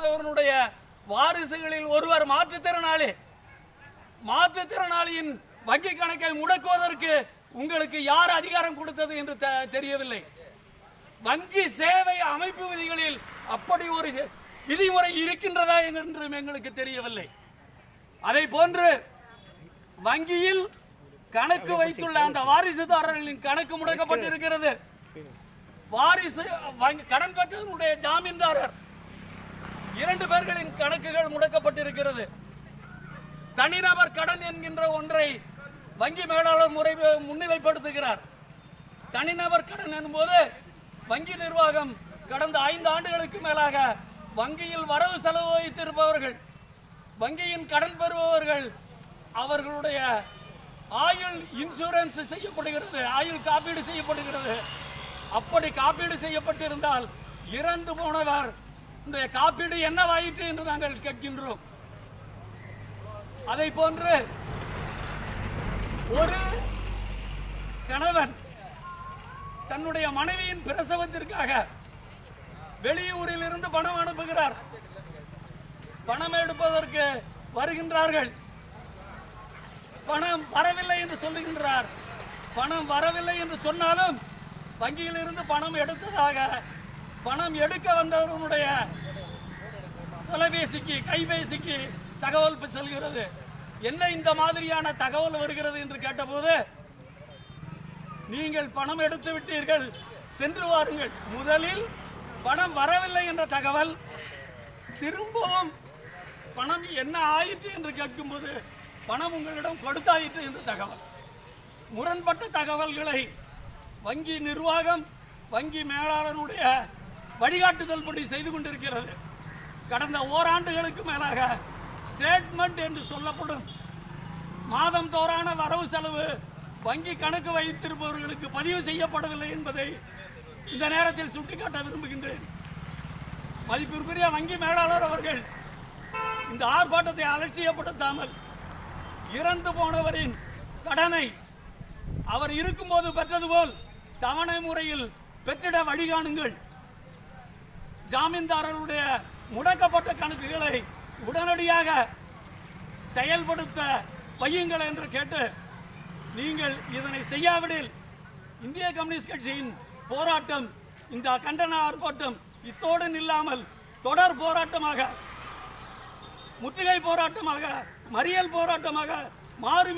போனவருடைய வாரிசுகளில் ஒருவர் மாற்றுத்திறனாளியின் வங்கி கணக்கை முடக்குவதற்கு உங்களுக்கு யார் அதிகாரம் கொடுத்தது என்று தெரியவில்லை. வங்கி சேவை அமைப்பு விதிகளில் அப்படி ஒரு விதிமுறை இருக்கின்றதா என்றும் எங்களுக்கு தெரியவில்லை. அதை போன்று வங்கியில் கணக்கு வைத்துள்ள அந்த வாரிசுதாரர்களின் கணக்கு முடக்கப்பட்டிருக்கிறது. வாரிசு கடன் பெற்றவர்களுடைய ஜாமீன்தாரர் 2 பேர்களின் கணக்குகள் முடக்கப்பட்டிருக்கிறது. தனிநபர் கடன் என்கின்ற ஒன்றை வங்கி மேலாளர் முன்னிலைப்படுத்துகிறார். தனிநபர் கடன் என்பது வங்கி நிர்வாகம் கடந்த 5 ஆண்டுகளுக்கு மேலாக வங்கியில் வரவு செலவு வைத்திருப்பவர்கள், வங்கியின் கடன் பெறுபவர்கள், அவர்களுடைய ஆயுள் இன்சூரன்ஸ் செய்யப்படுகிறது, ஆயுள் காப்பீடு செய்யப்படுகிறது. அப்படி காப்பீடு செய்யப்பட்டிருந்தால் இறந்து போனவர் இந்த காப்பீடு என்னவாயிற்று என்று நாங்கள் கேட்கின்றோம். அதை போன்று ஒரு கணவன் தன்னுடைய மனைவியின் பிரசவத்திற்காக வெளியூரில் இருந்து பணம் அனுப்புகிறார். பணம் எடுப்பதற்கு வருகின்றார்கள். பணம் வரவில்லை என்று சொல்லுகின்றார். பணம் வரவில்லை என்று சொன்னாலும் வங்கியில் இருந்து பணம் எடுத்ததாக பணம் எடுக்க வந்தவர்களுடைய தொலைபேசிக்கு கைபேசிக்கு தகவல் செல்கிறது. என்ன இந்த மாதிரியான தகவல் வருகிறது என்று கேட்டபோது, நீங்கள் பணம் எடுத்து விட்டீர்கள், சென்று வாருங்கள். முதலில் பணம் வரவில்லை என்ற தகவல், திரும்பவும் பணம் என்ன ஆயிற்று என்று கேட்கும்போது பணம் உங்களிடம் கொடுத்தாயிற்று என்ற தகவல். முரண்பட்ட தகவல்களை வங்கி நிர்வாகம் வங்கி மேலாளருடைய வழிகாட்டுதல் படி செய்து கொண்டிருக்கிறது. கடந்த ஓராண்டுகளுக்கு மேலாக ஸ்டேட்மெண்ட் என்று சொல்லப்படும் மாதம் தோறான வரவு செலவு வங்கி கணக்கு வைத்திருப்பவர்களுக்கு பதிவு செய்யப்படவில்லை என்பதை இந்த நேரத்தில் சுட்டிக்காட்ட விரும்புகின்றேன். மதிப்பிற்குரிய வங்கி மேலாளர் அவர்கள் இந்த ஆர்ப்பாட்டத்தை அலட்சியப்படுத்தாமல் இறந்து போனவரின் கடனை அவர் இருக்கும்போது பெற்றது போல் தவணை முறையில் பெற்றிட வழிகாணுங்கள். ஜாமீன்தாரர்களுடைய முடக்கப்பட்ட கணக்குகளை உடனடியாக செயல்படுத்த வையுங்கள் என்று கேட்டு, நீங்கள் இதனை செய்யாவிடில் இந்திய கம்யூனிஸ்ட் கட்சியின் போராட்டம், இந்த கண்டன ஆர்ப்பாட்டம் இத்தோடு நில்லாமல் தொடர் போராட்டமாக, முற்றுகை போராட்டமாக, மறியல் போராட்டமாக மாறும்.